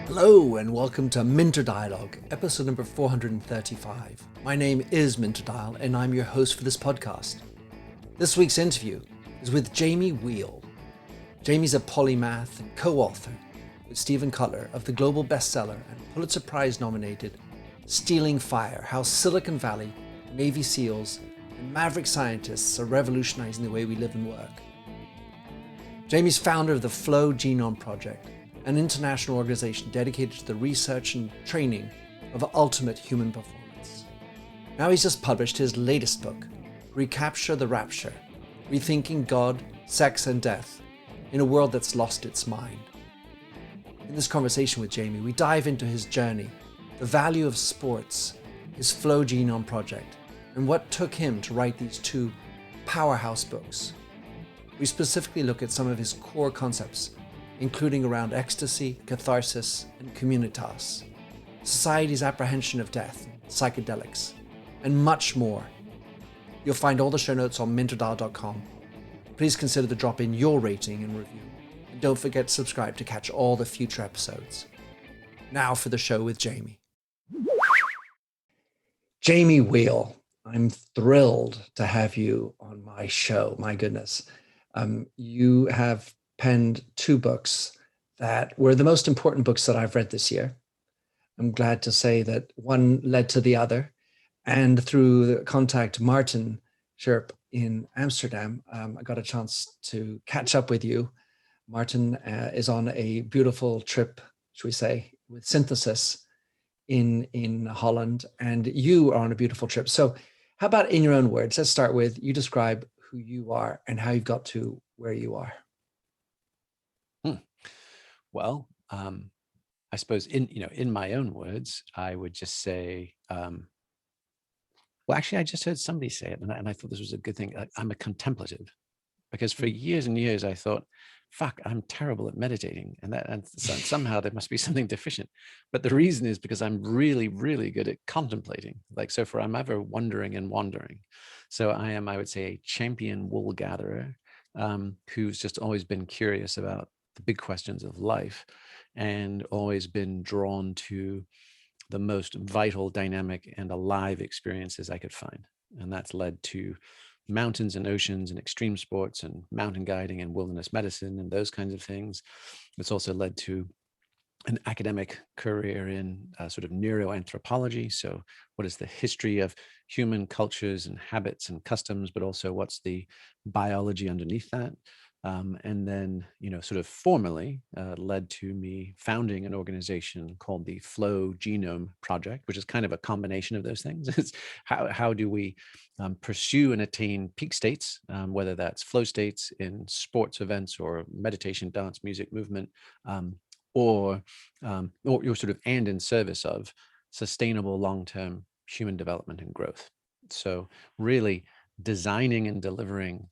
Hello and welcome to Minter Dialogue, episode number 435. My name is Minter Dial and I'm your host for this podcast. This week's interview is with Jamie Wheal. Jamie's a polymath and co-author with Stephen Cutler of the global bestseller and Pulitzer Prize nominated Stealing Fire: How Silicon Valley, Navy SEALs, and maverick scientists are revolutionizing the way we live and work. Jamie's founder of the Flow Genome Project, an international organization dedicated to the research and training of ultimate human performance. Now he's just published his latest book, Recapture the Rapture, Rethinking God, Sex and Death in a World That's Lost Its Mind. In this conversation with Jamie, we dive into his journey, the value of sports, his Flow Genome Project, and what took him to write these two powerhouse books. We specifically look at some of his core concepts, including around ecstasy, catharsis, and communitas, society's apprehension of death, psychedelics, and much more. You'll find all the show notes on minterdial.com. Please consider to drop in your rating and review. And don't forget to subscribe to catch all the future episodes. Now for the show with Jamie. Jamie Wheal, I'm thrilled to have you on my show. My goodness. You have penned two books that were the most important books that I've read this year. I'm glad to say that one led to the other. And through the contact Martin Scherp in Amsterdam, I got a chance to catch up with you. Martin is on a beautiful trip, should we say, with Synthesis in Holland, and you are on a beautiful trip. So how about in your own words, let's start with you describe who you are and how you've got to where you are. Well, I suppose in my own words, I would just say, well, actually, I just heard somebody say it, and I thought this was a good thing. I'm a contemplative, because for years and years I thought, fuck, I'm terrible at meditating, and somehow there must be something deficient. But the reason is because I'm really, really good at contemplating. So I'm ever wondering and wandering. So I would say, a champion wool gatherer who's just always been curious about the big questions of life and always been drawn to the most vital, dynamic, and alive experiences I could find. And that's led to mountains and oceans and extreme sports and mountain guiding and wilderness medicine and those kinds of things. It's also led to an academic career in sort of neuroanthropology. So what is the history of human cultures and habits and customs, but also what's the biology underneath that? And then, sort of formally led to me founding an organization called the Flow Genome Project, which is kind of a combination of those things. It's how do we pursue and attain peak states, whether that's flow states in sports events or meditation, dance, music, movement, or you're sort of and in service of sustainable long-term human development and growth. So really designing and delivering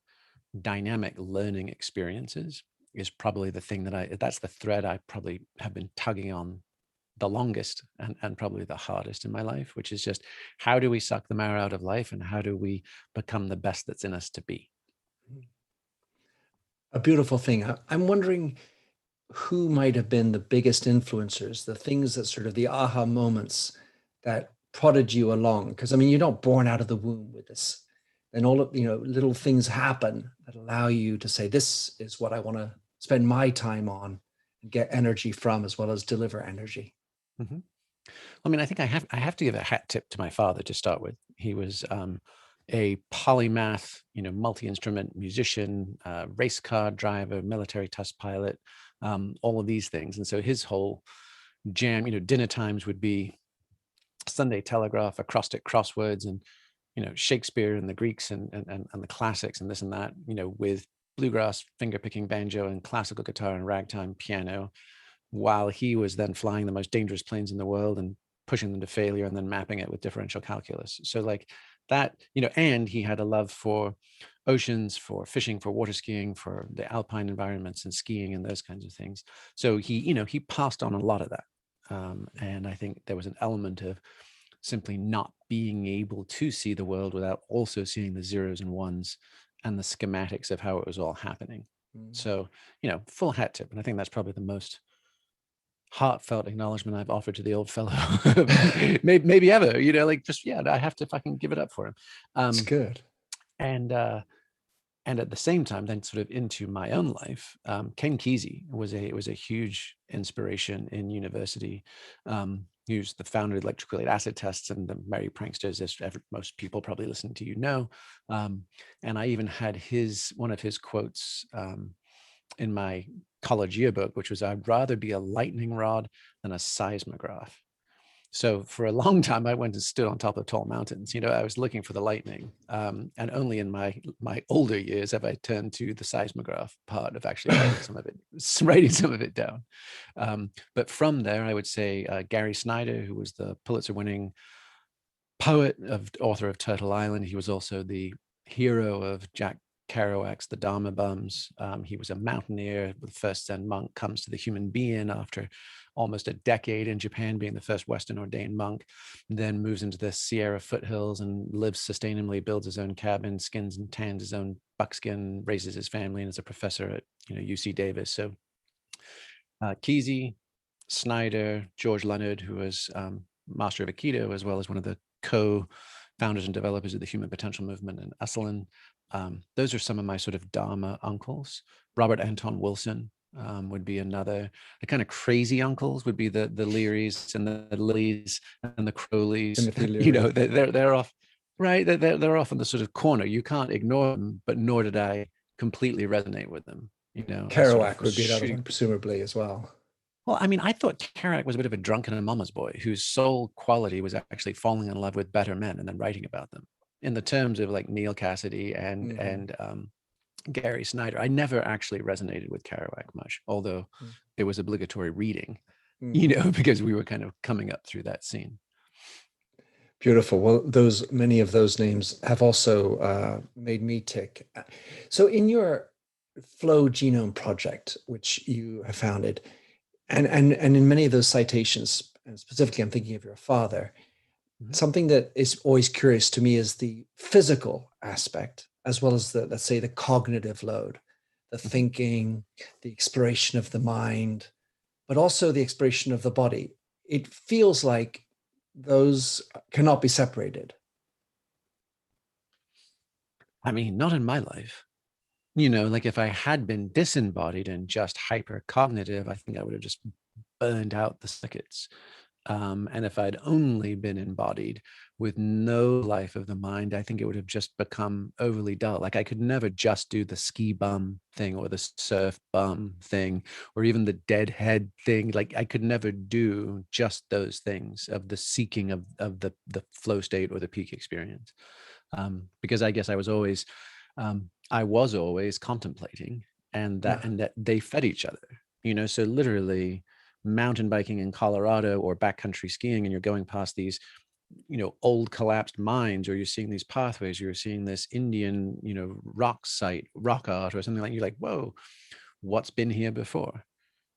dynamic learning experiences is probably the thing that's the thread I probably have been tugging on the longest and probably the hardest in my life, which is just how do we suck the marrow out of life and how do we become the best that's in us to be? A beautiful thing. I'm wondering who might have been the biggest influencers, the things that sort of the aha moments that prodded you along. Because you're not born out of the womb with this. And all of, little things happen that allow you to say, this is what I want to spend my time on and get energy from, as well as deliver energy. Mm-hmm. I think I have to give a hat tip to my father to start with. He was a polymath, multi-instrument musician, race car driver, military test pilot, all of these things. And so his whole jam, dinner times would be Sunday Telegraph, acrostic crosswords, and Shakespeare and the Greeks and the classics and this and that, with bluegrass, finger-picking banjo and classical guitar and ragtime piano, while he was then flying the most dangerous planes in the world and pushing them to failure and then mapping it with differential calculus. So like that, and he had a love for oceans, for fishing, for water skiing, for the alpine environments and skiing and those kinds of things. So he passed on a lot of that. And I think there was an element of simply not being able to see the world without also seeing the zeros and ones and the schematics of how it was all happening. Mm. So, full hat tip. And I think that's probably the most heartfelt acknowledgement I've offered to the old fellow maybe ever, I have to fucking give it up for him. It's good. And at the same time, then sort of into my own life, Ken Kesey was a huge inspiration in university. He was the founder of electric relate acid tests and the Merry Pranksters, as most people probably listening to know. And I even had one of his quotes in my college yearbook, which was, "I'd rather be a lightning rod than a seismograph." So for a long time, I went and stood on top of tall mountains. I was looking for the lightning, and only in my older years have I turned to the seismograph part of actually writing some of it down. But from there, I would say Gary Snyder, who was the Pulitzer-winning author of Turtle Island. He was also the hero of Jack Kerouac's The Dharma Bums. He was a mountaineer, the first Zen monk, comes to the human being after almost a decade in Japan, being the first Western ordained monk, then moves into the Sierra foothills and lives sustainably, builds his own cabin, skins and tans his own buckskin, raises his family, and is a professor at UC Davis. So Kesey, Snyder, George Leonard, who was master of Aikido, as well as one of the co-founders and developers of the Human Potential Movement, and Esalen. Those are some of my sort of Dharma uncles. Robert Anton Wilson would be another. The kind of crazy uncles would be the Learys and the Lillys and the Crowleys. They're off, right? They're off in the sort of corner. You can't ignore them, but nor did I completely resonate with them. Kerouac would be another one, presumably, as well. Well, I mean, I thought Kerouac was a bit of a drunken and mama's boy whose sole quality was actually falling in love with better men and then writing about them. In the terms of like Neil Cassidy and Gary Snyder, I never actually resonated with Kerouac much, although it was obligatory reading, because we were kind of coming up through that scene. Beautiful. Well, many of those names have also made me tick. So in your Flow Genome Project, which you have founded, and in many of those citations, and specifically I'm thinking of your father, something that is always curious to me is the physical aspect, as well as let's say, the cognitive load, the thinking, the exploration of the mind, but also the exploration of the body. It feels like those cannot be separated. I mean, not in my life. Like if I had been disembodied and just hypercognitive, I think I would have just burned out the circuits. And if I'd only been embodied with no life of the mind, I think it would have just become overly dull. Like I could never just do the ski bum thing or the surf bum thing, or even the deadhead thing. Like I could never do just those things of the seeking of the flow state or the peak experience. Because I guess I was always contemplating, and that they fed each other, so literally mountain biking in Colorado or backcountry skiing, and you're going past these, old collapsed mines, or you're seeing these pathways, you're seeing this Indian, rock art or something, like you're like, whoa, what's been here before?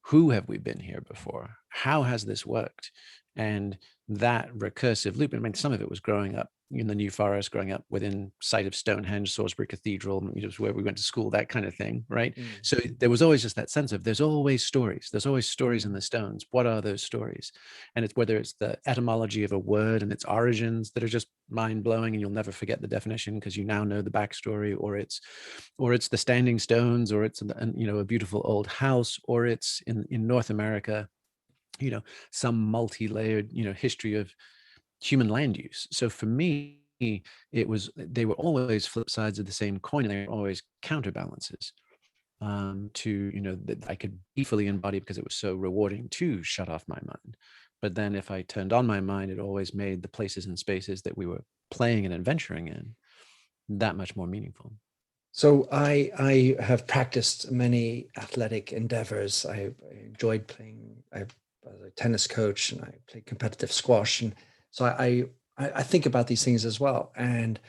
Who have we been here before? How has this worked? And that recursive loop, I mean, some of it was growing up in the New Forest, growing up within sight of Stonehenge, Salisbury Cathedral, where we went to school, that kind of thing, right? So there was always just that sense of there's always stories in the stones. What are those stories? And it's whether it's the etymology of a word and its origins that are just mind-blowing, and you'll never forget the definition because you now know the backstory, or it's the standing stones, or it's a beautiful old house, or it's in North America, some multi-layered history of human land use. So for me, they were always flip sides of the same coin, and they were always counterbalances that I could be fully embodied because it was so rewarding to shut off my mind. But then if I turned on my mind, it always made the places and spaces that we were playing and adventuring in that much more meaningful. So I have practiced many athletic endeavors. I enjoyed playing. I was a tennis coach, and I played competitive squash, and so I think about these things as well. And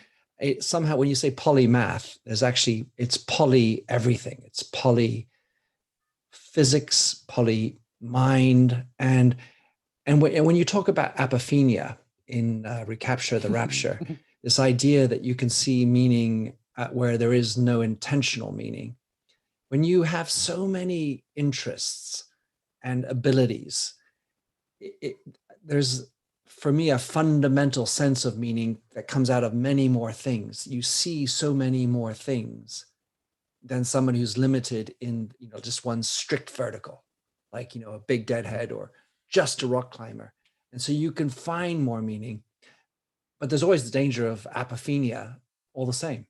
somehow, when you say polymath, it's poly everything. It's poly physics, poly mind, and when you talk about apophenia in Recapture the Rapture, this idea that you can see meaning where there is no intentional meaning. When you have so many interests and abilities, it, there's, for me, a fundamental sense of meaning that comes out of many more things. You see so many more things than someone who's limited in, just one strict vertical, like, a big deadhead or just a rock climber. And so you can find more meaning, but there's always the danger of apophenia all the same.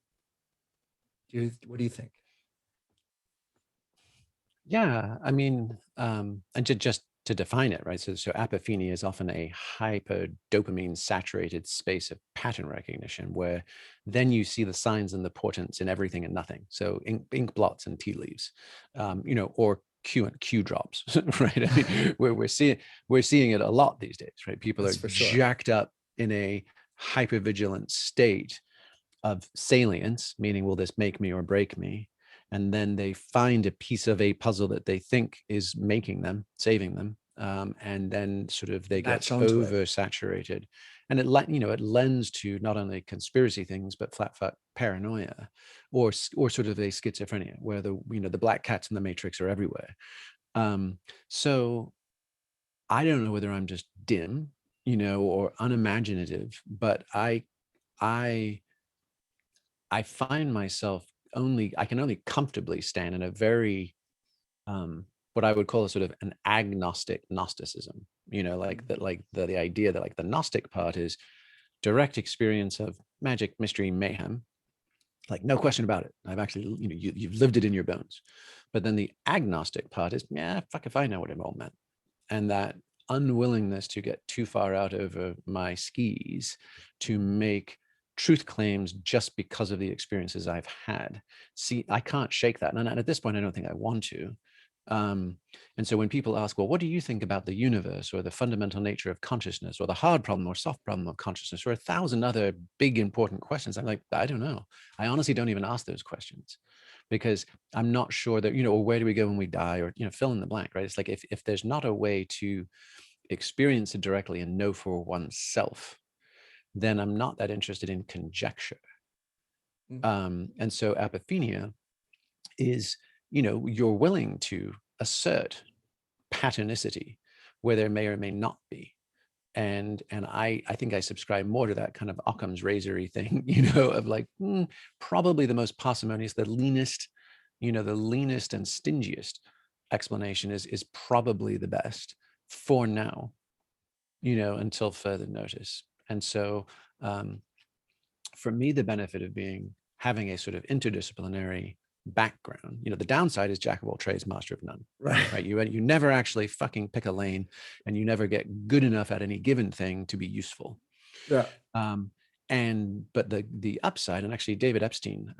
What do you think? Yeah, I mean, and just to define it, right? So apophenia is often a hyper dopamine saturated space of pattern recognition, where then you see the signs and the portents in everything and nothing. So ink blots and tea leaves, or Q drops, right? I mean, we're seeing it a lot these days, right? People That's are for sure. jacked up in a hypervigilant state of salience, meaning will this make me or break me? And then they find a piece of a puzzle that they think is making them, saving them, and then sort of they get oversaturated, and it lends to not only conspiracy things but flat paranoia, or sort of a schizophrenia, where the black cats in the matrix are everywhere. So I don't know whether I'm just dim, or unimaginative, but I find myself I can only comfortably stand in a very what I would call a sort of an agnostic Gnosticism, like that, like the idea that like the Gnostic part is direct experience of magic, mystery, mayhem, like no question about it. I've actually, you've lived it in your bones. But then the agnostic part is, yeah, fuck if I know what it all meant. And that unwillingness to get too far out over my skis to make truth claims just because of the experiences I've had. See, I can't shake that. And at this point, I don't think I want to. And so when people ask, well, what do you think about the universe or the fundamental nature of consciousness or the hard problem or soft problem of consciousness or 1,000 other big important questions, I'm like, I don't know. I honestly don't even ask those questions, because I'm not sure that, or where do we go when we die, or, fill in the blank, right? It's like if there's not a way to experience it directly and know for oneself, then I'm not that interested in conjecture. And so apophenia is, you're willing to assert patternicity where there may or may not be. And I think I subscribe more to that kind of Occam's razory thing, of like, probably the most parsimonious, the leanest and stingiest explanation is probably the best for now, until further notice. And so for me, the benefit of having a sort of interdisciplinary background, the downside is jack of all trades, master of none, right? You never actually fucking pick a lane, and you never get good enough at any given thing to be useful. But the upside, and actually David Epstein,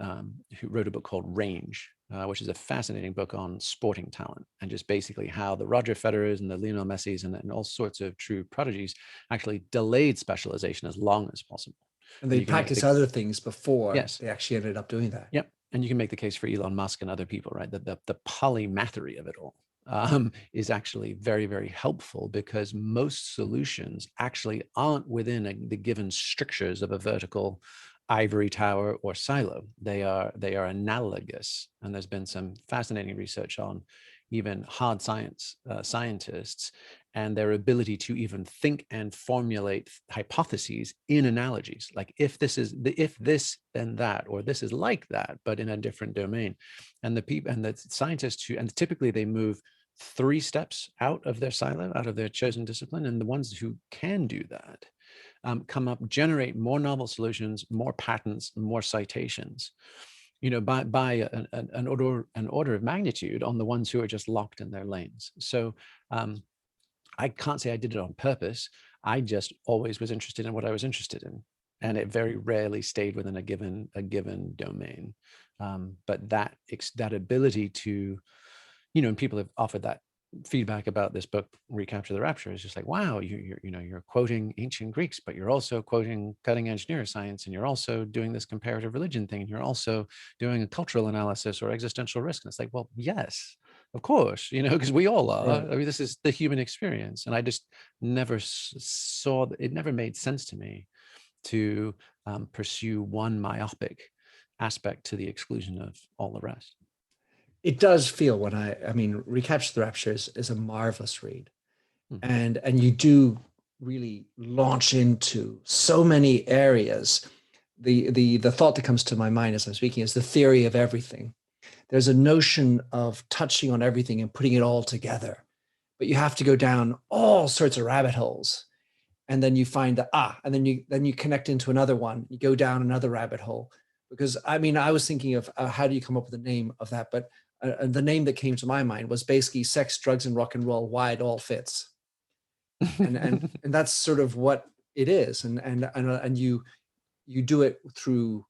who wrote a book called Range, which is a fascinating book on sporting talent, and just basically how the Roger Federers and the Lionel Messis and all sorts of true prodigies actually delayed specialization as long as possible. And they practice other things before they actually ended up doing that. Yep. And you can make the case for Elon Musk and other people, right? That the polymathery of it all is actually very, very helpful, because most solutions actually aren't within the given strictures of a vertical ivory tower or silo. They are analogous. And there's been some fascinating research on even hard scientists and their ability to even think and formulate hypotheses in analogies, like if this, then that, or this is like that, but in a different domain. And the scientists and typically they move 3 steps out of their silo, out of their chosen discipline, and the ones who can do that generate more novel solutions, more patents, more citations, by an order of magnitude on the ones who are just locked in their lanes. So I can't say I did it on purpose. I just always was interested in what I was interested in, and it very rarely stayed within a given domain. But that ability to, and people have offered that feedback about this book, Recapture the Rapture, is just like, wow, you're quoting ancient Greeks, but you're also quoting cutting edge neuroscience, and you're also doing this comparative religion thing, and you're also doing a cultural analysis or existential risk. And it's like, well, yes, of course, because we all are. Right. I mean, this is the human experience. And I just never saw, it never made sense to me to pursue one myopic aspect to the exclusion of all the rest. It does feel when I mean, Recapture the Rapture is a marvelous read. Mm-hmm. And you do really launch into so many areas. The thought that comes to my mind as I'm speaking is the theory of everything. There's a notion of touching on everything and putting it all together, but you have to go down all sorts of rabbit holes, and then you find that and then you connect into another one. You go down another rabbit hole, because I mean, I was thinking of how do you come up with the name of that, but the name that came to my mind was basically sex, drugs, and rock and roll. Why it all fits, and that's sort of what it is, and you do it through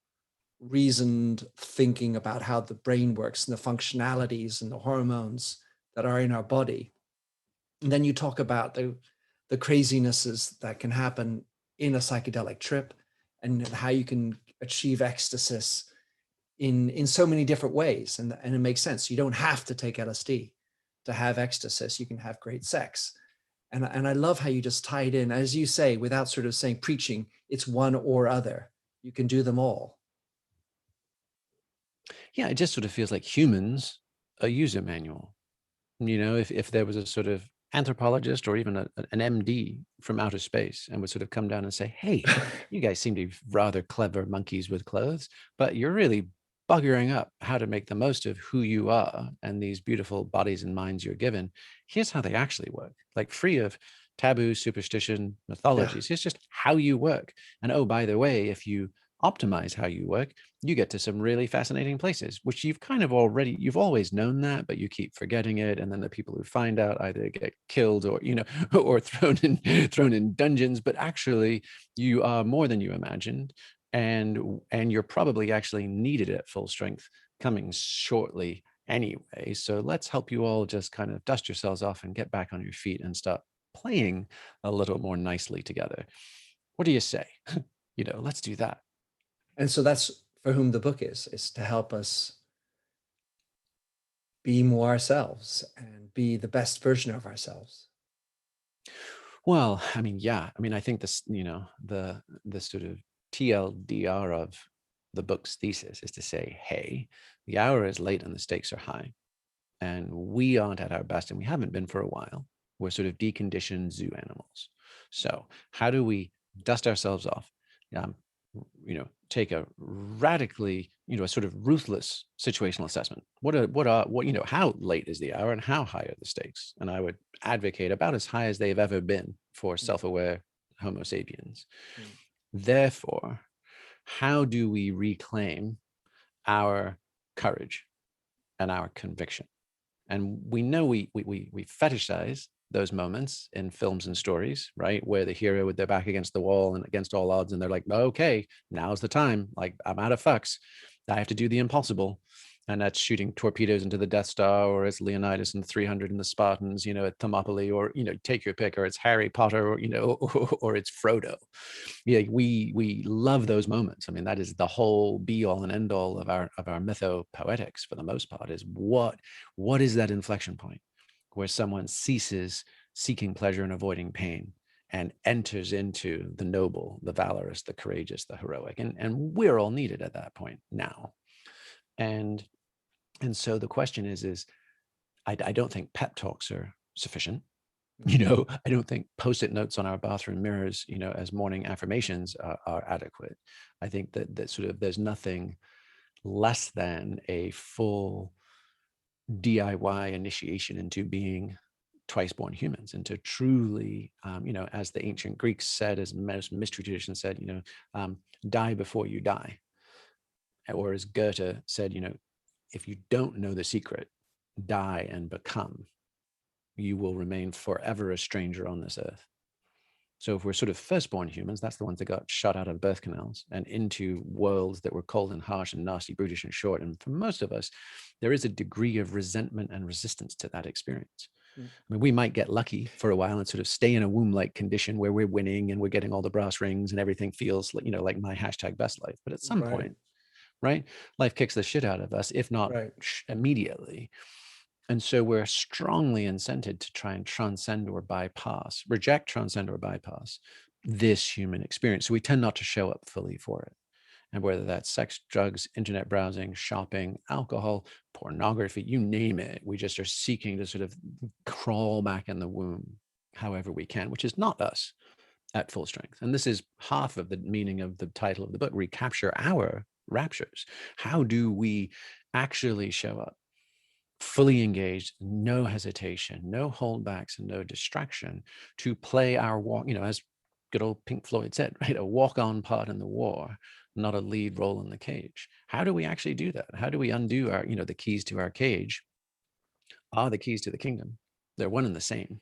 reasoned thinking about how the brain works and the functionalities and the hormones that are in our body. And then you talk about the crazinesses that can happen in a psychedelic trip, and how you can achieve ecstasy in so many different ways. And it makes sense. You don't have to take LSD to have ecstasy. You can have great sex. And I love how you just tie it in, as you say, without sort of saying preaching, it's one or other. You can do them all. Yeah, it just sort of feels like humans, a user manual. You know, if there was a sort of anthropologist or even an MD from outer space and would sort of come down and say, hey, you guys seem to be rather clever monkeys with clothes, but you're really buggering up how to make the most of who you are and these beautiful bodies and minds you're given. Here's how they actually work, like free of taboo, superstition, Yeah. mythologies. It's just how you work. And oh, by the way, if you optimize how you work, you get to some really fascinating places, which you've always known that, but you keep forgetting it. And then the people who find out either get killed or, or thrown in dungeons, but actually you are more than you imagined. And you're probably actually needed at full strength coming shortly anyway. So let's help you all just kind of dust yourselves off and get back on your feet and start playing a little more nicely together. What do you say? Let's do that. And so that's for whom the book is to help us be more ourselves and be the best version of ourselves. Well, I mean, yeah. I mean, I think this, the sort of TLDR of the book's thesis is to say, hey, the hour is late and the stakes are high, and we aren't at our best, and we haven't been for a while. We're sort of deconditioned zoo animals. So how do we dust ourselves off? Um, take a radically, a sort of ruthless situational assessment. How late is the hour and how high are the stakes? And I would advocate about as high as they've ever been for self-aware Homo sapiens. Mm. Therefore, how do we reclaim our courage and our conviction? And we know we fetishize those moments in films and stories, right? Where the hero with their back against the wall and against all odds, and they're like, okay, now's the time. Like, I'm out of fucks. I have to do the impossible. And that's shooting torpedoes into the Death Star, or it's Leonidas and 300 and the Spartans, at Thermopylae, or, take your pick, or it's Harry Potter, or, or it's Frodo. Yeah, we love those moments. I mean, that is the whole be all and end all of our mythopoetics for the most part, is what is that inflection point where someone ceases seeking pleasure and avoiding pain and enters into the noble, the valorous, the courageous, the heroic. And we're all needed at that point now. And so the question is I don't think pep talks are sufficient. I don't think post-it notes on our bathroom mirrors, as morning affirmations are adequate. I think that sort of there's nothing less than a full DIY initiation into being twice born humans, and to truly, as the ancient Greeks said, as most mystery tradition said, die before you die. Or as Goethe said, if you don't know the secret, die and become, you will remain forever a stranger on this earth. So if we're sort of firstborn humans, that's the ones that got shot out of birth canals and into worlds that were cold and harsh and nasty, brutish and short. And for most of us, there is a degree of resentment and resistance to that experience. I mean, we might get lucky for a while and sort of stay in a womb-like condition where we're winning and we're getting all the brass rings and everything feels like, like my #best life. But at some point, right, life kicks the shit out of us, if not immediately. And so we're strongly incented to try and reject, transcend, or bypass this human experience. So we tend not to show up fully for it. And whether that's sex, drugs, internet browsing, shopping, alcohol, pornography, you name it, we just are seeking to sort of crawl back in the womb however we can, which is not us at full strength. And this is half of the meaning of the title of the book, Recapture Our Raptures. How do we actually show up fully engaged, no hesitation, no holdbacks, and no distraction to play our walk, as good old Pink Floyd said, right? A walk-on part in the war, not a lead role in the cage. How do we actually do that? How do we undo our, the keys to our cage are the keys to the kingdom. They're one and the same.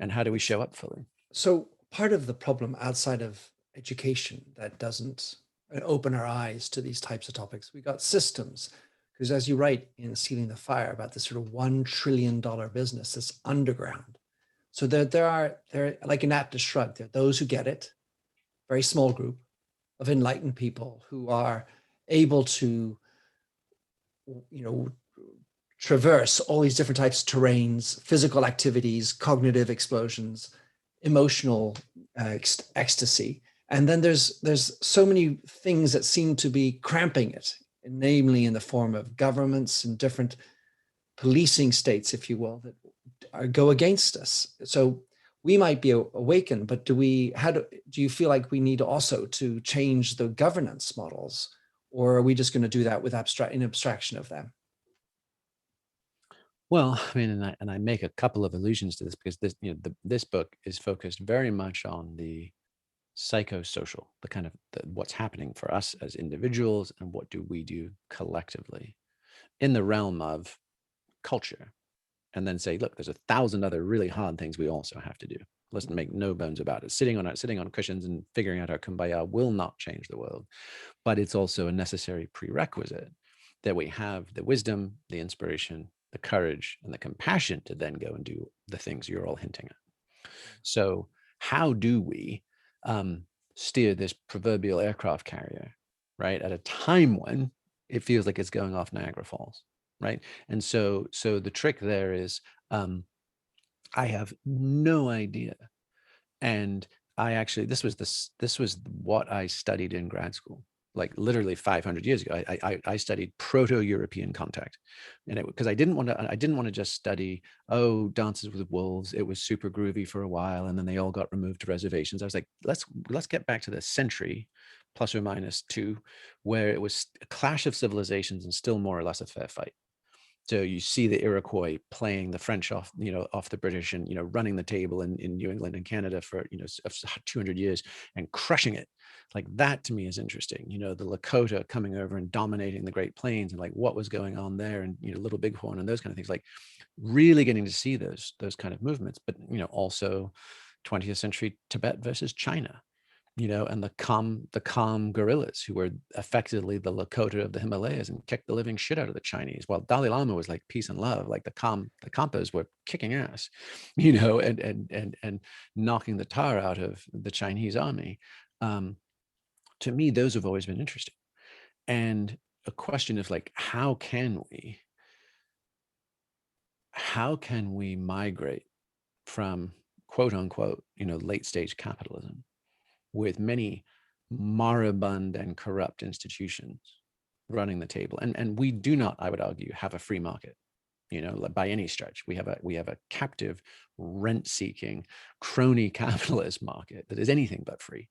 And how do we show up fully? So part of the problem outside of education that doesn't open our eyes to these types of topics, we got systems. Because as you write in Sealing the Fire about this sort of $1 trillion business that's underground. So there are like an Atlas Shrugged, there are those who get it, very small group of enlightened people who are able to, traverse all these different types of terrains, physical activities, cognitive explosions, emotional ecstasy. And then there's so many things that seem to be cramping it, namely in the form of governments and different policing states, if you will, that go against us. So we might be awakened, but do you feel like we need also to change the governance models, or are we just going to do that with abstraction of them? Well, I mean, and I make a couple of allusions to this because this book is focused very much on the psychosocial, the kind of what's happening for us as individuals and what do we do collectively in the realm of culture, and then say, look, there's 1,000 other really hard things we also have to do. Let's make no bones about it. Sitting on cushions and figuring out our kumbaya will not change the world, but it's also a necessary prerequisite that we have the wisdom, the inspiration, the courage, and the compassion to then go and do the things you're all hinting at. So how do we steer this proverbial aircraft carrier, right, at a time when it feels like it's going off Niagara Falls, right? And so the trick there is I have no idea. And this was what I studied in grad school, like literally 500 years ago. I studied Proto-European contact, and because I didn't want to just study, Dances with Wolves. It was super groovy for a while, and then they all got removed to reservations. I was like, let's get back to the century plus or minus two, where it was a clash of civilizations and still more or less a fair fight. So you see the Iroquois playing the French off the British, and running the table in New England and Canada for 200 years and crushing it. Like that to me is interesting. The Lakota coming over and dominating the Great Plains, and like what was going on there, and Little Bighorn and those kind of things. Like really getting to see those kind of movements, but also 20th century Tibet versus China. And the Kham guerrillas, who were effectively the Lakota of the Himalayas and kicked the living shit out of the Chinese. While Dalai Lama was like peace and love, like the Khampas were kicking ass, and knocking the tar out of the Chinese army. To me, those have always been interesting. And a question of like, how can we migrate from quote unquote, late stage capitalism with many moribund and corrupt institutions running the table. And we do not, I would argue, have a free market, by any stretch. We have a captive, rent-seeking, crony capitalist market that is anything but free.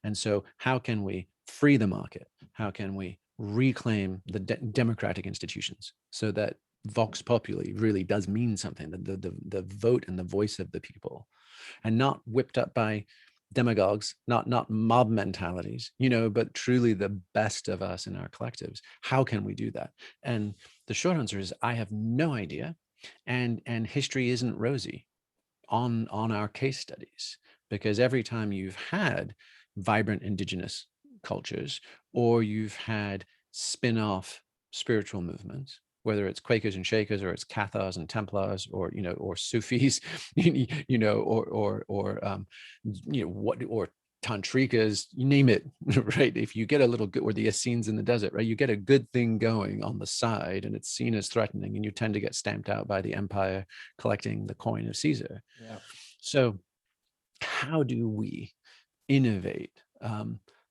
And so how can we free the market? How can we reclaim the democratic institutions so that Vox Populi really does mean something, the vote and the voice of the people, and not whipped up by demagogues, not mob mentalities, but truly the best of us in our collectives. How can we do that? And the short answer is I have no idea. And history isn't rosy on our case studies, because every time you've had vibrant indigenous cultures, or you've had spin-off spiritual movements, whether it's Quakers and Shakers, or it's Cathars and Templars, or or Sufis, or tantrikas, you name it, right? If you get a little good, or the Essenes in the desert, right? You get a good thing going on the side, and it's seen as threatening, and you tend to get stamped out by the empire collecting the coin of Caesar. Yeah. So how do we innovate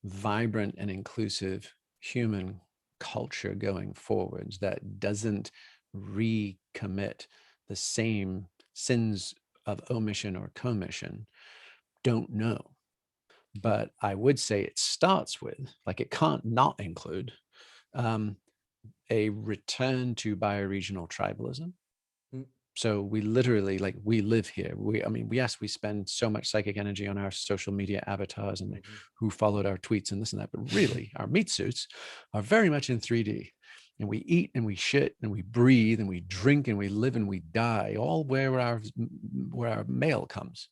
vibrant and inclusive human culture going forwards that doesn't recommit the same sins of omission or commission, don't know. But I would say it starts with, like, it can't not include um, a return to bioregional tribalism. Mm. So we literally, like, we live here. I mean, yes, we spend so much psychic energy on our social media avatars and Mhm. who followed our tweets and this and that, but really our meat suits are very much in 3D. And we eat and we shit and we breathe and we drink and we live and we die, all where our mail comes.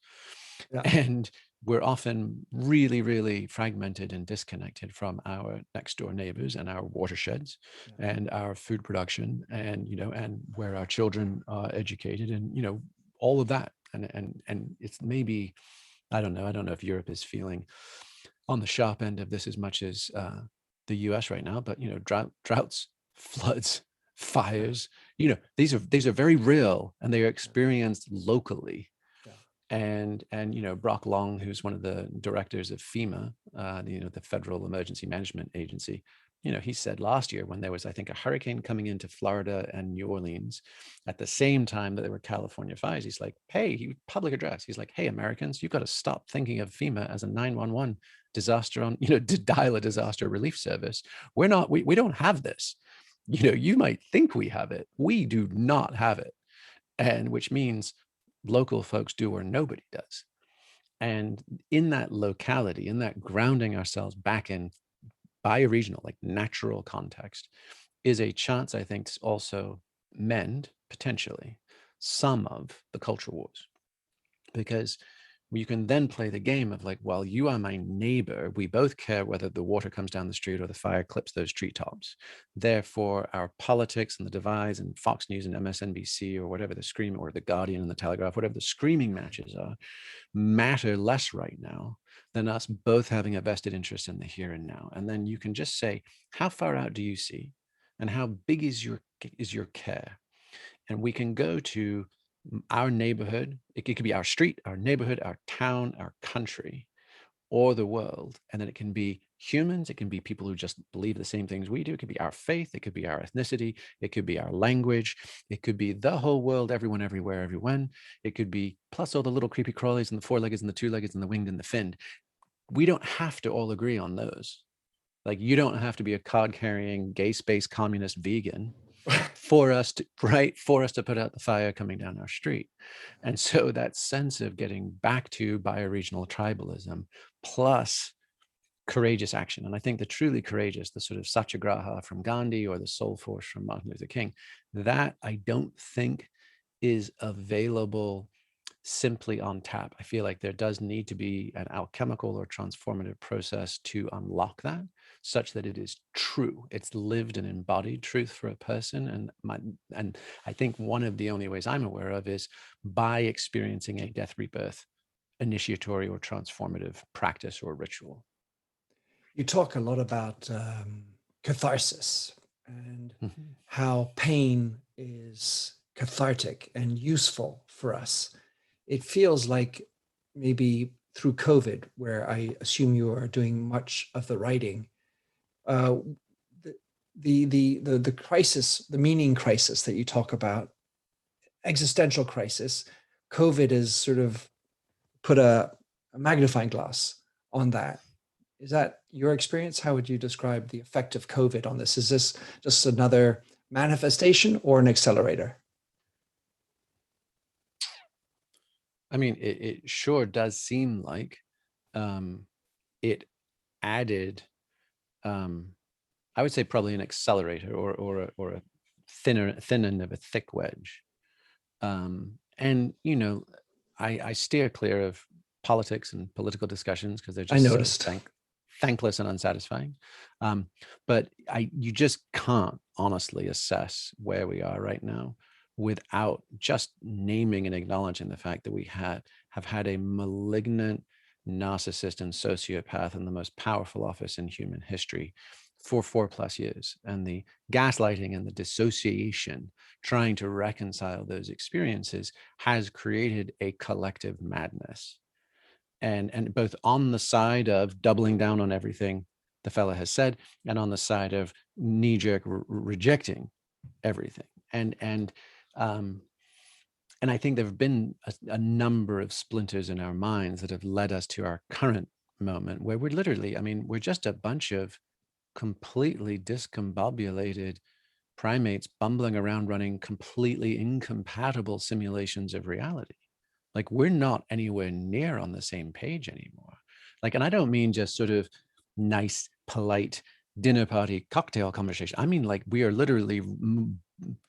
Yeah. And we're often really, really fragmented and disconnected from our next door neighbors and our watersheds Yeah. and our food production and, and where our children are educated and, all of that. And it's maybe, I don't know if Europe is feeling on the sharp end of this as much as the US right now, but, droughts, floods, fires, these are very real and they are experienced locally. Yeah. And Brock Long, who's one of the directors of FEMA, the Federal Emergency Management Agency, he said last year when there was, I think, a hurricane coming into Florida and New Orleans at the same time that there were California fires, he's like, hey, public address, he's like, hey, Americans, you've got to stop thinking of FEMA as a 911 disaster on, to dial a disaster relief service. We don't have this. You might think we have it. We do not have it. And which means local folks do where nobody does. And in that locality, in that grounding ourselves back in bioregional, like natural context, is a chance, I think, to also mend potentially some of the culture wars. Because you can then play the game of like, well, you are my neighbor. We both care whether the water comes down the street or the fire clips those treetops. Therefore, our politics and the divides and Fox News and MSNBC or whatever the scream, or the Guardian and the Telegraph, whatever the screaming matches are, matter less right now than us both having a vested interest in the here and now. And then you can just say, how far out do you see? And how big is your care? And we can go to our neighborhood. It could be our street, our neighborhood, our town, our country, or the world. And then it can be humans. It can be people who just believe the same things we do. It could be our faith. It could be our ethnicity. It could be our language. It could be the whole world, everyone, everywhere, everyone. It could be plus all the little creepy crawlies and the four-leggeds and the two-leggeds and the winged and the finned. We don't have to all agree on those. Like, you don't have to be a card-carrying, gay space communist vegan for us to put out the fire coming down our street. And so that sense of getting back to bioregional tribalism plus courageous action, and I think the truly courageous, the sort of satyagraha from Gandhi or the soul force from Martin Luther King, that I don't think is available simply on tap. I feel like there does need to be an alchemical or transformative process to unlock that, such that it is true. It's lived and embodied truth for a person. And I think one of the only ways I'm aware of is by experiencing a death rebirth initiatory or transformative practice or ritual. You talk a lot about catharsis and Mhm. how pain is cathartic and useful for us. It feels like maybe through COVID, where I assume you are doing much of the writing, uh, the crisis, the meaning crisis that you talk about, existential crisis, COVID has sort of put a magnifying glass on that. Is that your experience? How would you describe the effect of COVID on this? Is this just another manifestation or an accelerator? I mean, it sure does seem like it added, I would say probably an accelerator or a thin end of a thick wedge. And I steer clear of politics and political discussions because they're I just so noticed. thankless and unsatisfying. But you just can't honestly assess where we are right now without just naming and acknowledging the fact that we have had a malignant narcissist and sociopath in the most powerful office in human history for 4+ years, and the gaslighting and the dissociation trying to reconcile those experiences has created a collective madness. and both on the side of doubling down on everything the fella has said, and on the side of knee-jerk rejecting everything. Um, and I think there have been a number of splinters in our minds that have led us to our current moment where we're literally, I mean, we're just a bunch of completely discombobulated primates bumbling around running completely incompatible simulations of reality. Like, we're not anywhere near on the same page anymore. Like, and I don't mean just sort of nice, polite dinner party cocktail conversation. I mean, like, we are literally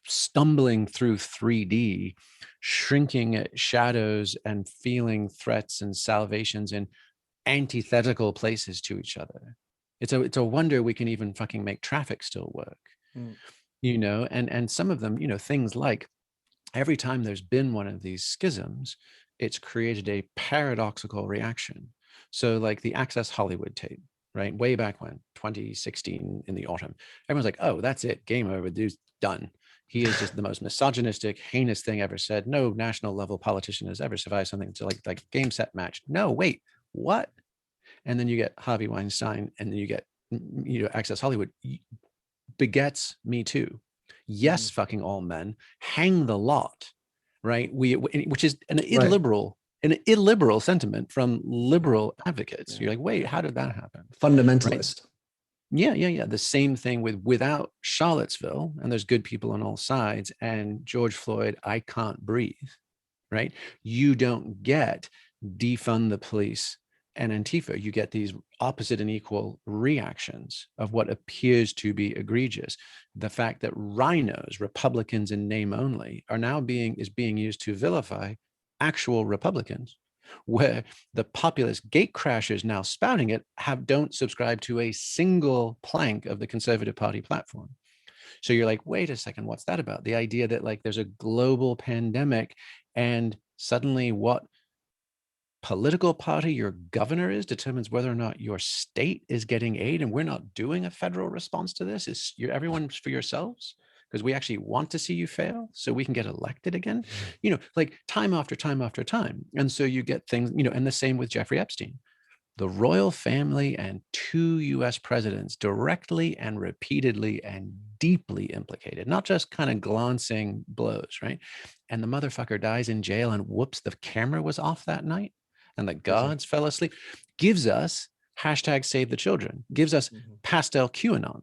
stumbling through 3D, shrinking at shadows and feeling threats and salvations in antithetical places to each other. It's a wonder we can even fucking make traffic still work. You know, and some of them, you know, things like every time there's been one of these schisms, it's created a paradoxical reaction. So like the Access Hollywood tape, right? Way back when, 2016 in the autumn, everyone's like, oh, that's it, game over, dude's done. He is just the most misogynistic, heinous thing ever said. No national level politician has ever survived something to like game, set, match. No, wait, what? And then you get Harvey Weinstein, and then you get, you know, Access Hollywood begets Me Too. Yes, fucking all men, hang the lot, right? Which is an illiberal, sentiment from liberal advocates. Yeah. You're like, wait, how did that happen? Fundamentalist. Right? Yeah. The same thing without Charlottesville, and there's good people on all sides, and George Floyd, I can't breathe, right? You don't get defund the police and Antifa. You get these opposite and equal reactions of what appears to be egregious. The fact that rhinos, Republicans in name only, are now being used to vilify actual Republicans, where the populist gate crashers now spouting it don't subscribe to a single plank of the Conservative Party platform. So you're like, wait a second, what's that about? The idea that like there's a global pandemic, and suddenly what political party your governor is determines whether or not your state is getting aid, and we're not doing a federal response to this. Is everyone's for yourselves because we actually want to see you fail so we can get elected again, you know, like time after time after time. And so you get things, you know, and the same with Jeffrey Epstein. The royal family and 2 US presidents directly and repeatedly and deeply implicated, not just kind of glancing blows, right? And the motherfucker dies in jail, and whoops, the camera was off that night and the gods fell asleep. Gives us hashtag save the children, gives us pastel QAnon,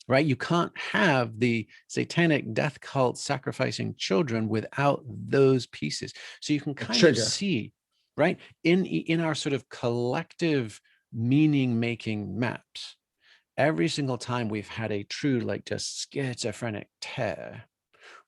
right? You can't have the satanic death cult sacrificing children without those pieces. So you can kind of see, right, in our sort of collective meaning making maps, every single time we've had a true like just schizophrenic tear,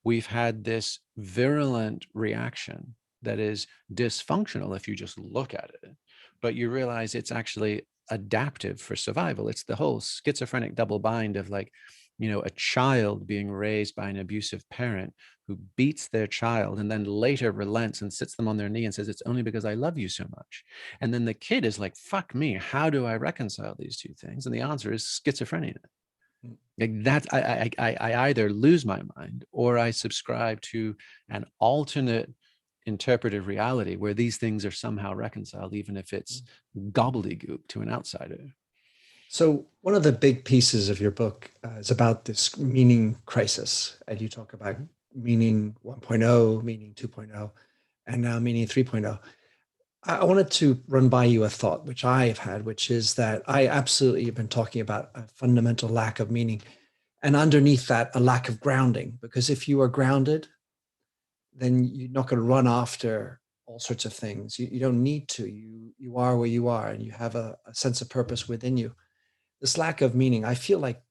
we've had this virulent reaction that is dysfunctional if you just look at it, but you realize it's actually adaptive for survival. It's the whole schizophrenic double bind of like, you know, a child being raised by an abusive parent who beats their child and then later relents and sits them on their knee and says, it's only because I love you so much. And then the kid is like, fuck me, how do I reconcile these two things? And the answer is schizophrenia. Like that, I either lose my mind or I subscribe to an alternate interpretive reality where these things are somehow reconciled, even if it's gobbledygook to an outsider. So one of the big pieces of your book is about this meaning crisis. And you talk about meaning 1.0, meaning 2.0, and now meaning 3.0. I wanted to run by you a thought, which I have had, which is that I absolutely have been talking about a fundamental lack of meaning. And underneath that, a lack of grounding. Because if you are grounded, then you're not going to run after all sorts of things. You don't need to. You are where you are, and you have a sense of purpose within you. This lack of meaning, I feel like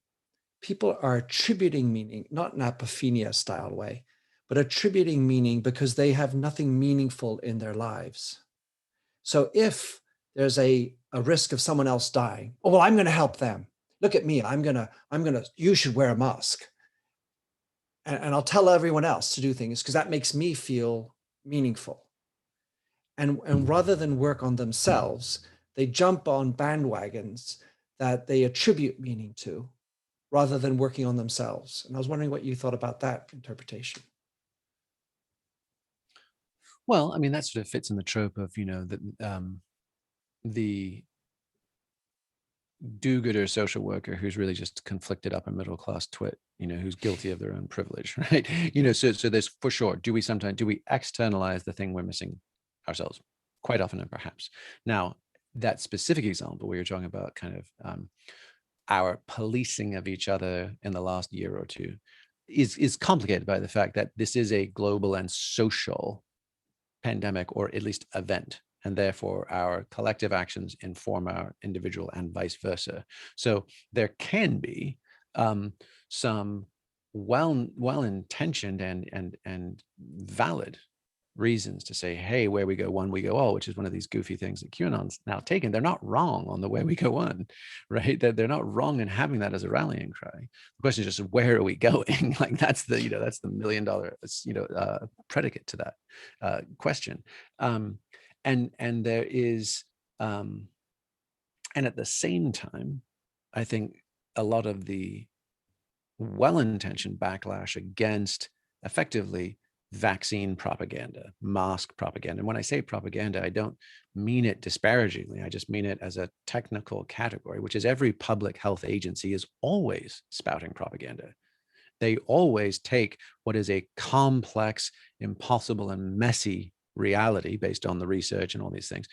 people are attributing meaning, not in an apophenia style way, but attributing meaning because they have nothing meaningful in their lives. So if there's a risk of someone else dying, oh, well, I'm going to help them. Look at me. You should wear a mask. And I'll tell everyone else to do things because that makes me feel meaningful. And rather than work on themselves, they jump on bandwagons that they attribute meaning to rather than working on themselves. And I was wondering what you thought about that interpretation. Well, I mean, that sort of fits in the trope of, the do-gooder social worker who's really just conflicted upper middle class twit, who's guilty of their own privilege, right? So there's, for sure, do we externalize the thing we're missing ourselves? Quite often, and perhaps. Now, that specific example where you're talking about kind of our policing of each other in the last year or two is complicated by the fact that this is a global and social pandemic, or at least event, and therefore our collective actions inform our individual and vice versa. So there can be some well-intentioned and valid reasons to say, hey, where we go one, we go all, which is one of these goofy things that QAnon's now taken. They're not wrong on the way we go one, right? They're not wrong in having that as a rallying cry. The question is just, where are we going? Like that's the $1 million predicate to that question. And there is, and at the same time, I think a lot of the well-intentioned backlash against effectively vaccine propaganda, mask propaganda. And when I say propaganda, I don't mean it disparagingly. I just mean it as a technical category, which is every public health agency is always spouting propaganda. They always take what is a complex, impossible, and messy reality based on the research and all these things,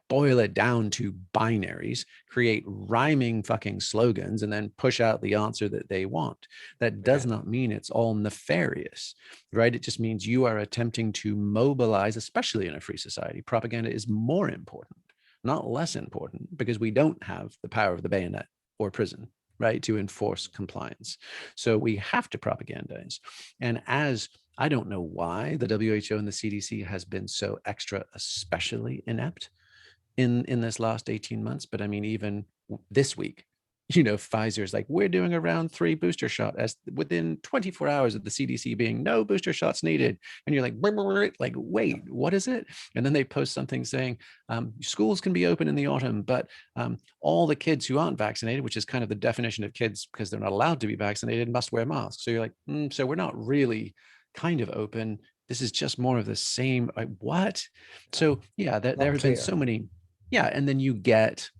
boil it down to binaries, create rhyming fucking slogans, and then push out the answer that they want. That does not mean it's all nefarious, right? It just means you are attempting to mobilize, especially in a free society. Propaganda is more important, not less important, because we don't have the power of the bayonet or prison, right, to enforce compliance. So we have to propagandize. And as I don't know why the WHO and the CDC has been so extra, especially inept in this last 18 months. But I mean, even this week, Pfizer's like, we're doing a round 3 booster shot as within 24 hours of the CDC being no booster shots needed. And you're like, wait, what is it? And then they post something saying schools can be open in the autumn, but all the kids who aren't vaccinated, which is kind of the definition of kids because they're not allowed to be vaccinated, must wear masks. So you're like, so we're not really kind of open. This is just more of the same. Like, what? So yeah, there have been so many. Yeah. And then you get,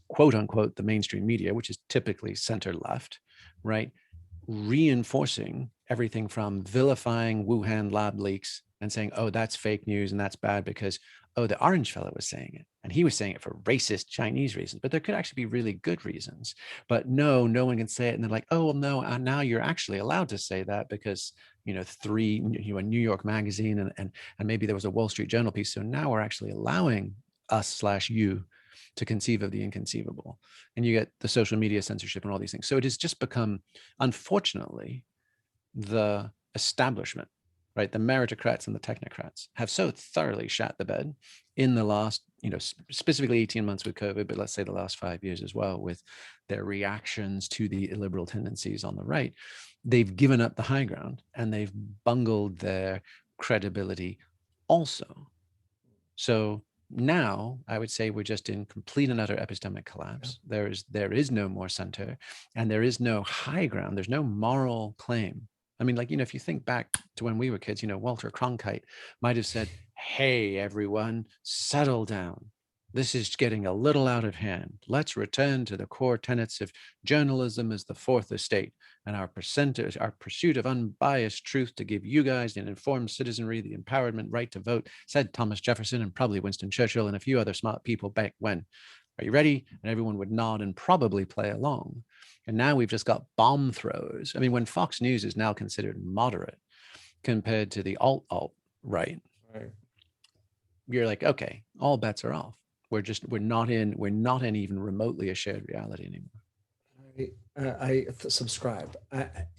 quote unquote, the mainstream media, which is typically center left, right? Reinforcing everything from vilifying Wuhan lab leaks and saying, oh, that's fake news and that's bad because, oh, the orange fellow was saying it. And he was saying it for racist Chinese reasons, but there could actually be really good reasons. But no one can say it. And they're like, oh, well, no, now you're actually allowed to say that because, a New York magazine and maybe there was a Wall Street Journal piece. So now we're actually allowing us/you to conceive of the inconceivable. And you get the social media censorship and all these things. So it has just become, unfortunately, the establishment, right? The meritocrats and the technocrats have so thoroughly shat the bed in the last, specifically 18 months with COVID, but let's say the last 5 years as well, with their reactions to the illiberal tendencies on the right. They've given up the high ground and they've bungled their credibility also. So now I would say we're just in complete and utter epistemic collapse. Yeah. There is no more center and there is no high ground. There's no moral claim. I mean, if you think back to when we were kids, Walter Cronkite might have said, hey, everyone, settle down. This is getting a little out of hand. Let's return to the core tenets of journalism as the fourth estate and our pursuit of unbiased truth to give you guys an informed citizenry the empowerment right to vote, said Thomas Jefferson and probably Winston Churchill and a few other smart people back when. Are you ready? And everyone would nod and probably play along. And now we've just got bomb throws. I mean, when Fox News is now considered moderate compared to the alt right, you're like, okay, all bets are off. We're not in even remotely a shared reality anymore. I subscribe.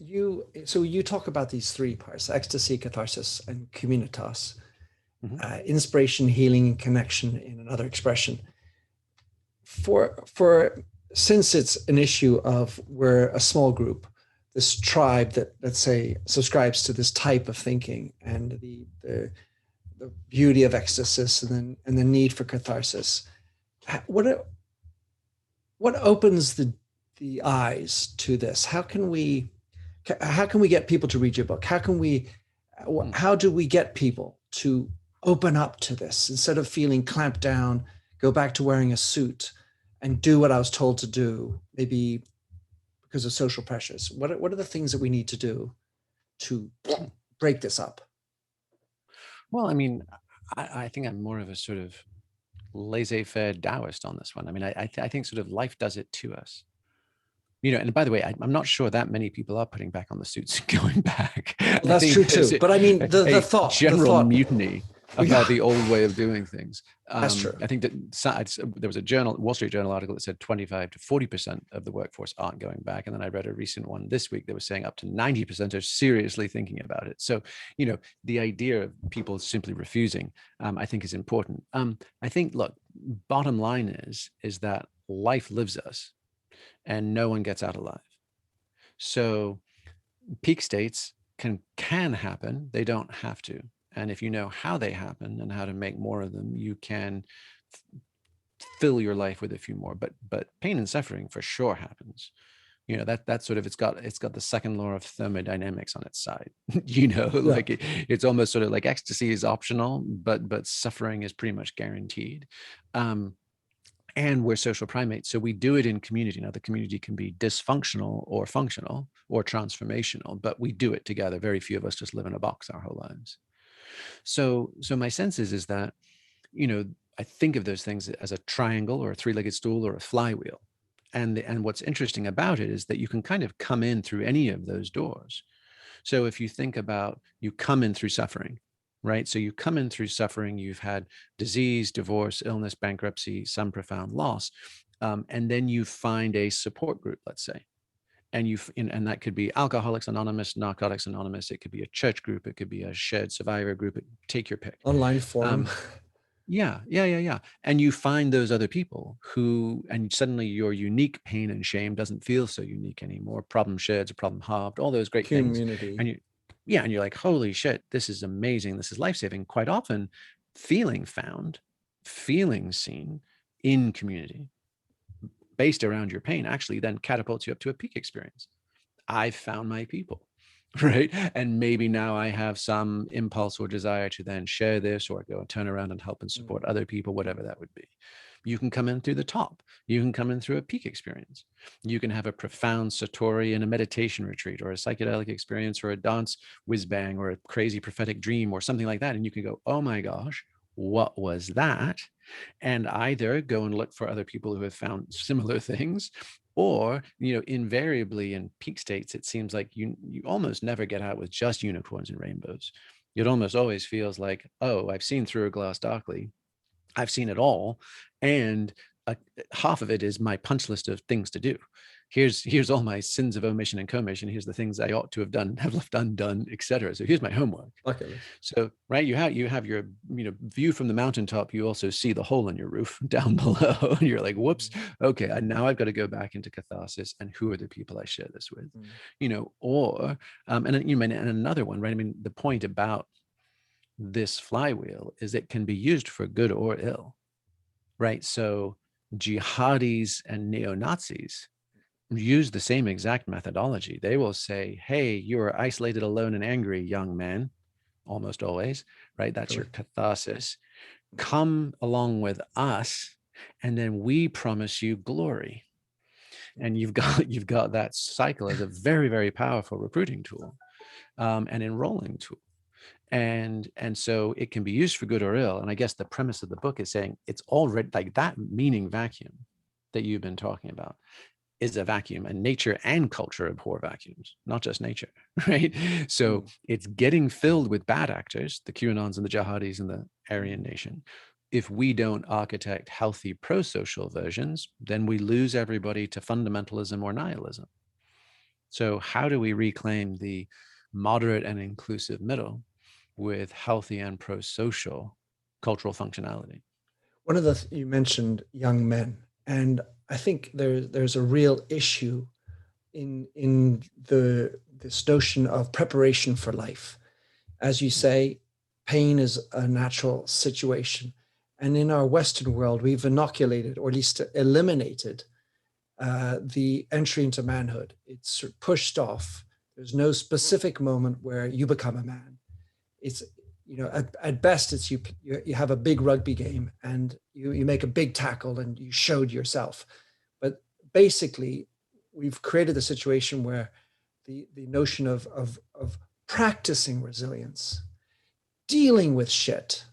You talk about these 3 parts: ecstasy, catharsis, and communitas. Mm-hmm. Inspiration, healing, and connection in another expression. Since it's an issue of we're a small group, this tribe that, let's say, subscribes to this type of thinking and the beauty of ecstasy and the need for catharsis. What opens the eyes to this? How can we get people to read your book? How do we get people to open up to this instead of feeling clamped down, go back to wearing a suit and do what I was told to do, maybe because of social pressures? What are the things that we need to do to break this up? Well, I mean, I think I'm more of a sort of laissez-faire Taoist on this one. I mean, I think sort of life does it to us. And by the way, I'm not sure that many people are putting back on the suits and going back. Well, I that's think true there's too. But I mean, a the general thought. mutiny Yeah, about the old way of doing things. that's true. I think that there was a Wall Street Journal article that said 25 to 40% of the workforce aren't going back. And then I read a recent one this week that was saying up to 90% are seriously thinking about it. So, the idea of people simply refusing, I think is important. I think, look, bottom line is that life lives us and no one gets out alive. So peak states can happen. They don't have to. And if you know how they happen and how to make more of them, you can fill your life with a few more. But pain and suffering for sure happens. That's sort of, it's got the second law of thermodynamics on its side. Like it's almost sort of like ecstasy is optional, but suffering is pretty much guaranteed. And we're social primates, so we do it in community. Now, the community can be dysfunctional or functional or transformational, but we do it together. Very few of us just live in a box our whole lives. So my sense is that, I think of those things as a triangle or a three-legged stool or a flywheel. And what's interesting about it is that you can kind of come in through any of those doors. So if you think about, you come in through suffering, right? So you come in through suffering, you've had disease, divorce, illness, bankruptcy, some profound loss. And then you find a support group, let's say. And that could be Alcoholics Anonymous, Narcotics Anonymous. It could be a church group. It could be a shared survivor group. Take your pick. Online forum. Yeah. And you find those other people and suddenly your unique pain and shame doesn't feel so unique anymore. Problem shared, a problem halved, all those great Community. things. And you're like, holy shit, this is amazing. This is life-saving. Quite often, feeling found, feeling seen in community based around your pain actually then catapults you up to a peak experience. I've found my people, right? And maybe now I have some impulse or desire to then share this or go and turn around and help and support other people, whatever that would be. You can come in through the top. You can come in through a peak experience. You can have a profound satori in a meditation retreat or a psychedelic experience or a dance whiz bang or a crazy prophetic dream or something like that. And you can go, oh my gosh, what was that? And either go and look for other people who have found similar things, or, invariably in peak states, it seems like you almost never get out with just unicorns and rainbows. It almost always feels like, oh, I've seen through a glass darkly. I've seen it all. And half of it is my punch list of things to do. Here's all my sins of omission and commission. Here's the things I ought to have done, have left undone, etc. So here's my homework. Okay. So, right, you have your view from the mountaintop. You also see the hole in your roof down below, and you're like, whoops, okay, and now I've got to go back into catharsis. And who are the people I share this with? And another one, right? I mean, the point about this flywheel is it can be used for good or ill, right? So jihadis and neo-Nazis use the same exact methodology. They will say, hey, you are isolated, alone, and angry, young man, almost always, right? That's your catharsis. Come along with us, and then we promise you glory. And you've got that cycle as a very, very powerful recruiting tool, and enrolling tool. And so it can be used for good or ill. And I guess the premise of the book is saying it's already like that meaning vacuum that you've been talking about is a vacuum, and nature and culture abhor vacuums, not just nature, right? So it's getting filled with bad actors, the QAnons and the jihadis and the Aryan Nation. If we don't architect healthy pro-social versions, then we lose everybody to fundamentalism or nihilism. So how do we reclaim the moderate and inclusive middle with healthy and pro-social cultural functionality? One of you mentioned young men, and I think there's a real issue in this notion of preparation for life. As you say, pain is a natural situation, and in our Western world, we've inoculated, or at least eliminated, the entry into manhood. It's pushed off. There's no specific moment where you become a man. It's at best it's you have a big rugby game and you make a big tackle and you showed yourself. But basically, we've created a situation where the notion of practicing resilience, dealing with shit,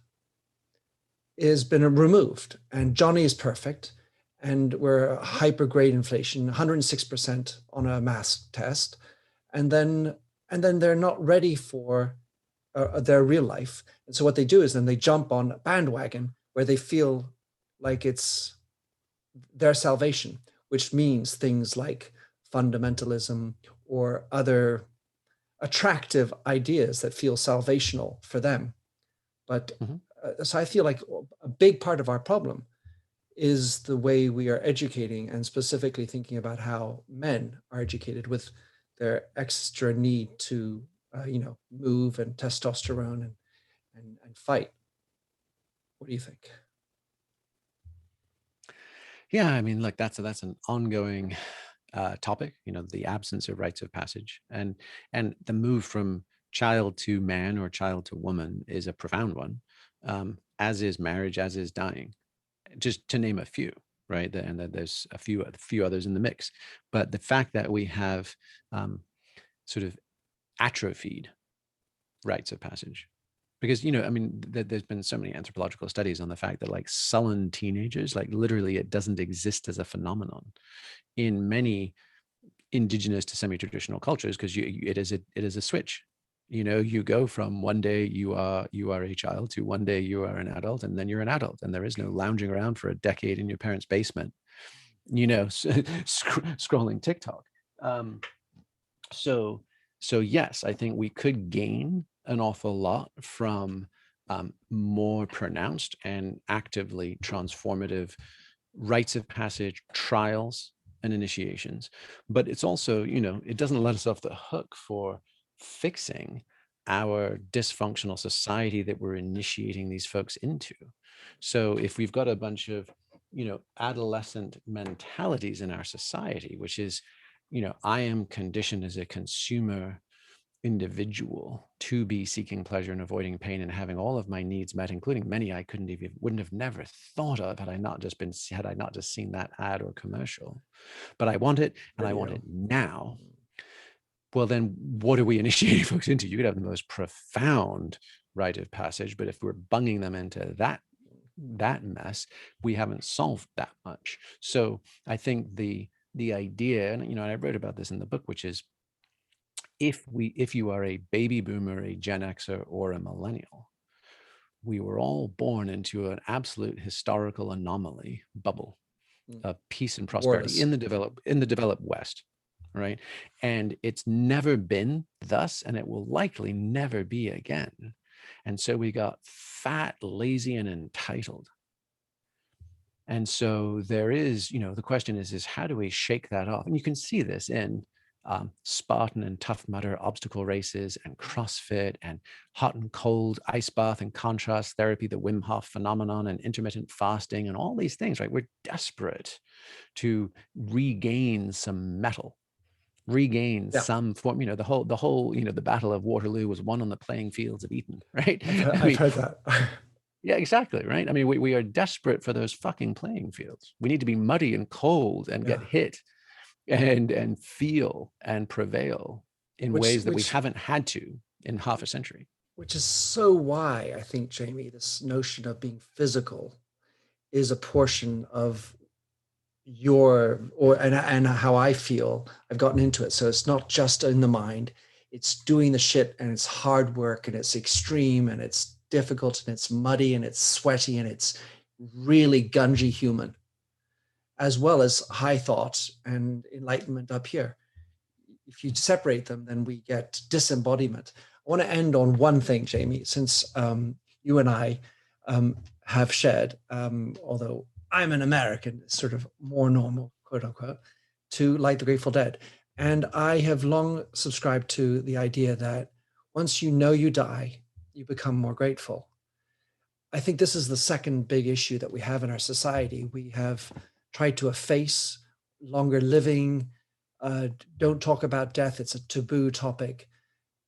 has been removed. And Johnny is perfect, and we're hyper grade inflation, 106% on a mass test, and then they're not ready for their real life. And so what they do is then they jump on a bandwagon where they feel like it's their salvation, which means things like fundamentalism or other attractive ideas that feel salvational for them. But so I feel like a big part of our problem is the way we are educating, and specifically thinking about how men are educated with their extra need to move and testosterone and fight. What do you think? Yeah, I mean, look, that's an ongoing topic. The absence of rites of passage, and the move from child to man or child to woman is a profound one, as is marriage, as is dying, just to name a few, right? And then there's a few others in the mix. But the fact that we have sort of atrophied rites of passage, because I mean, there's been so many anthropological studies on the fact that like sullen teenagers, like literally it doesn't exist as a phenomenon in many indigenous to semi-traditional cultures, because it is a switch. You go from one day you are a child to one day you are an adult, and then you're an adult, and there is no lounging around for a decade in your parents' basement, scrolling TikTok. So yes, I think we could gain an awful lot from more pronounced and actively transformative rites of passage, trials, and initiations. But it's also, it doesn't let us off the hook for fixing our dysfunctional society that we're initiating these folks into. So if we've got a bunch of, adolescent mentalities in our society, which is, I am conditioned as a consumer individual to be seeking pleasure and avoiding pain and having all of my needs met, including many I wouldn't have never thought of had I not just seen that ad or commercial. But I want it, and I want it now. Well, then what are we initiating folks into? You could have the most profound rite of passage, but if we're bunging them into that mess, we haven't solved that much. So I think the idea, and I wrote about this in the book, which is if you are a baby boomer, a Gen Xer, or a millennial, we were all born into an absolute historical anomaly bubble of peace and prosperity in the developed West, right? And it's never been thus, and it will likely never be again. And so we got fat, lazy, and entitled. And so there is, the question is how do we shake that off? And you can see this in Spartan and Tough Mudder obstacle races, and CrossFit, and hot and cold ice bath and contrast therapy, the Wim Hof phenomenon, and intermittent fasting, and all these things, right? We're desperate to regain some mettle, some form. The whole the Battle of Waterloo was won on the playing fields of Eton, right? I've heard that. Yeah, exactly, right? I mean, we are desperate for those fucking playing fields. We need to be muddy and cold and get hit and feel and prevail in ways that we haven't had to in half a century. Which is so why I think, Jamie, this notion of being physical is a portion of and how I feel I've gotten into it. So it's not just in the mind, it's doing the shit, and it's hard work, and it's extreme, and it's difficult, and it's muddy, and it's sweaty, and it's really gungy human, as well as high thought and enlightenment up here. If you separate them, then we get disembodiment. I want to end on one thing, Jamie, since you and I have shared, although I'm an American, sort of more normal, quote unquote, to like the Grateful Dead. And I have long subscribed to the idea that once you know you die, you become more grateful. I think this is the second big issue that we have in our society. We have tried to efface longer living. Don't talk about death. It's a taboo topic.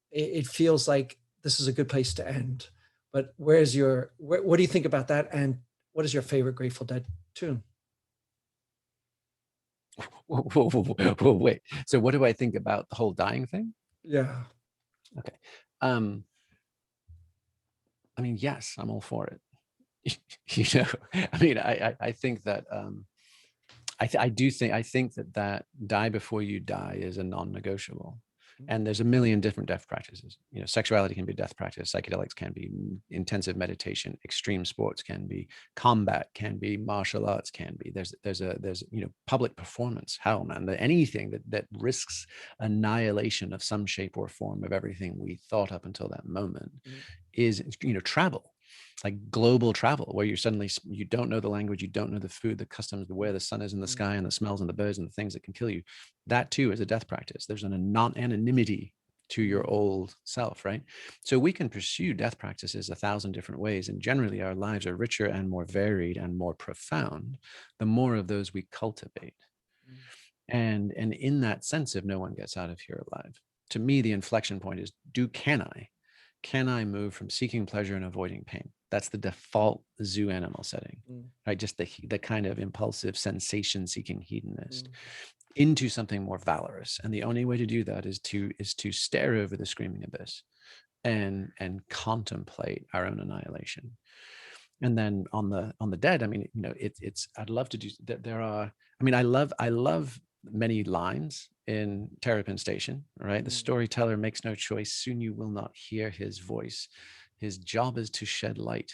It feels like this is a good place to end. But what do you think about that? And what is your favorite Grateful Dead tune? Whoa, wait. So what do I think about the whole dying thing? Yeah. Okay. I mean, yes, I'm all for it. I mean, I think that I think that die before you die is a non-negotiable. And there's a million different death practices. Sexuality can be a death practice, psychedelics can be intensive meditation, extreme sports can be, combat can be, martial arts can be. There's public performance. Hell, man, anything that risks annihilation of some shape or form of everything we thought up until that moment is travel. Like global travel, where you don't know the language, you don't know the food, the customs, where the sun is in the sky, and the smells and the birds and the things that can kill you. That too is a death practice. There's an non-anonymity to your old self, right? So we can pursue death practices 1,000 different ways, and generally our lives are richer and more varied and more profound the more of those we cultivate. And in that sense, if no one gets out of here alive, to me the inflection point is, can I move from seeking pleasure and avoiding pain? That's the default zoo animal setting, right? Just the kind of impulsive sensation-seeking hedonist into something more valorous. And the only way to do that is to stare over the screaming abyss and contemplate our own annihilation. And then on the dead, I mean, I'd love to do. There are. I mean, I love many lines in Terrapin Station, right? The storyteller makes no choice. Soon you will not hear his voice. His job is to shed light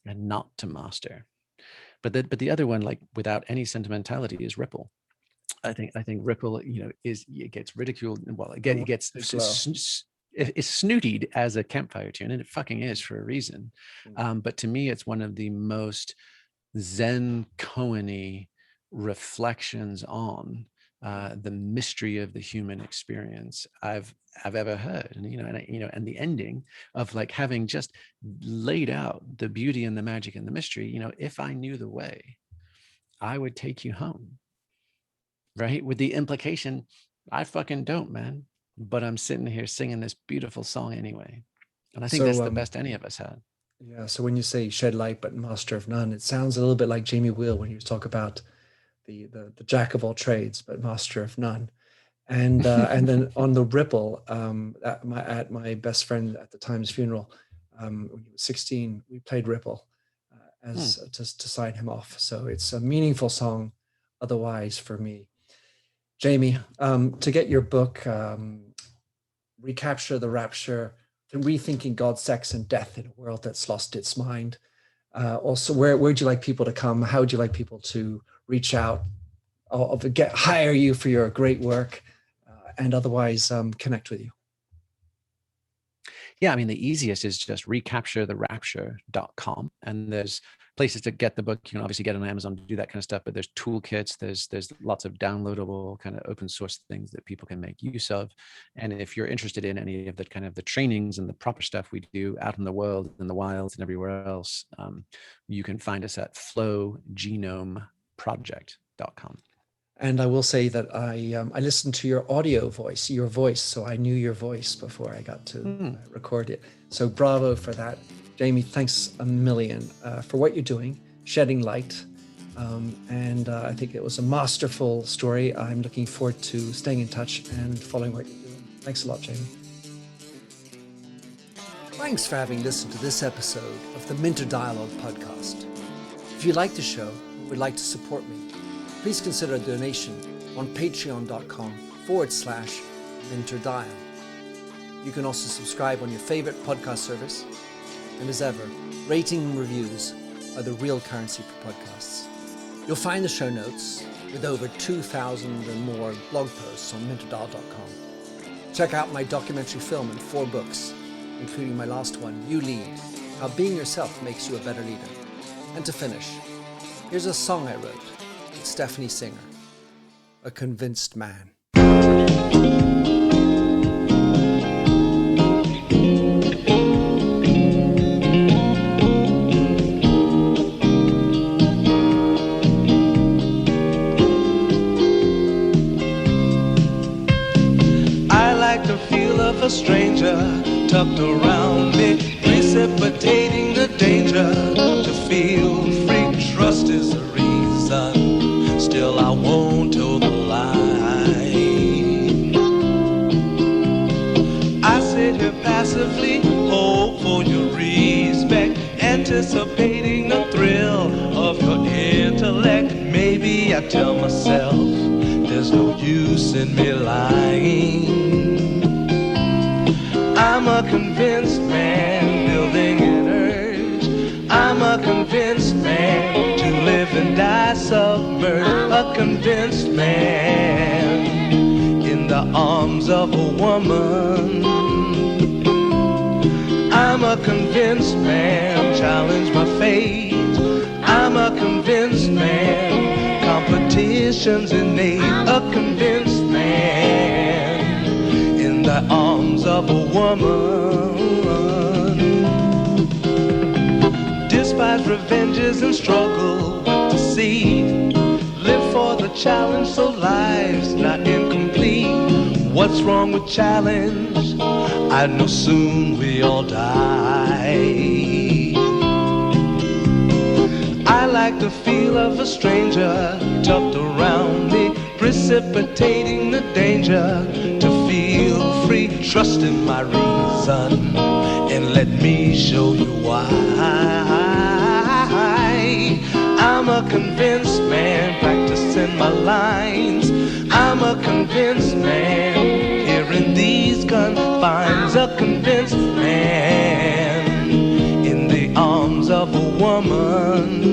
and not to master. But the other one, like without any sentimentality, is Ripple. I think Ripple, it gets ridiculed. Well, again, it gets it's snootied as a campfire tune, and it fucking is for a reason. But to me, it's one of the most Zen koan-y reflections on the mystery of the human experience I've ever heard. And and the ending of like having just laid out the beauty and the magic and the mystery, if I knew the way, I would take you home, right? With the implication, I fucking don't, man, but I'm sitting here singing this beautiful song anyway. And I think that's the best any of us had. Yeah. So when you say shed light but master of none, it sounds a little bit like Jamie Wheal when you talk about the jack of all trades but master of none. And then on the Ripple, at my best friend at the time's funeral, when he was 16, we played Ripple to sign him off. So it's a meaningful song otherwise for me. Jamie, to get your book, Recapture the Rapture, Rethinking God, Sex, and Death in a World That's Lost Its Mind. Also, where would you like people to come? How would you like people to reach out, or hire you for your great work, and otherwise connect with you? Yeah, I mean, the easiest is just recapturetherapture.com. And there's places to get the book. You can obviously get it on Amazon to do that kind of stuff, but there's toolkits, there's lots of downloadable kind of open source things that people can make use of. And if you're interested in any of the kind of the trainings and the proper stuff we do out in the world, in the wilds and everywhere else, you can find us at flowgenomeproject.com. And I will say that I listened to your voice, so I knew your voice before I got to record it. So bravo for that. Jamie, thanks a million for what you're doing, shedding light. And I think it was a masterful story. I'm looking forward to staying in touch and following what you're doing. Thanks a lot, Jamie. Thanks for having listened to this episode of the Minter Dialogue podcast. If you like the show and would like to support me, please consider a donation on patreon.com/MinterDial. You can also subscribe on your favorite podcast service. And as ever, rating and reviews are the real currency for podcasts. You'll find the show notes with over 2,000 and more blog posts on minterdial.com. Check out my documentary film and 4 books, including my last one, You Lead, How Being Yourself Makes You a Better Leader. And to finish, here's a song I wrote. Stephanie Singer, A Convinced Man. I like the feel of a stranger tucked around me. precipitating the danger. To feel free, trust is the reason. Still I won't toe the line. I sit here passively, hope for your respect, anticipating the thrill of your intellect. Maybe I tell myself there's no use in me lying. I'm a convinced man building an urge. I'm a convinced man to live and die submerged. A convinced man in the arms of a woman. I'm a convinced man, challenge my fate. I'm a convinced man, competition's innate. A convinced man in the arms of a woman. Despise revenges and struggle with deceit. Live for the challenge so life's not incomplete. What's wrong with challenge? I know soon we all die. I like the feel of a stranger tucked around me, precipitating the danger. To feel free, trust in my reason, and let me show you why. I'm a convinced man, practicing my lines. I'm a convinced man, here in these confines. A convinced man in the arms of a woman.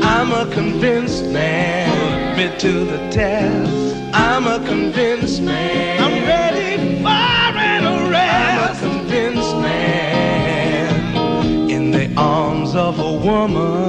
I'm a convinced man, admit to the test. I'm a convinced man, I'm ready for an arrest. I'm a convinced man in the arms of a woman.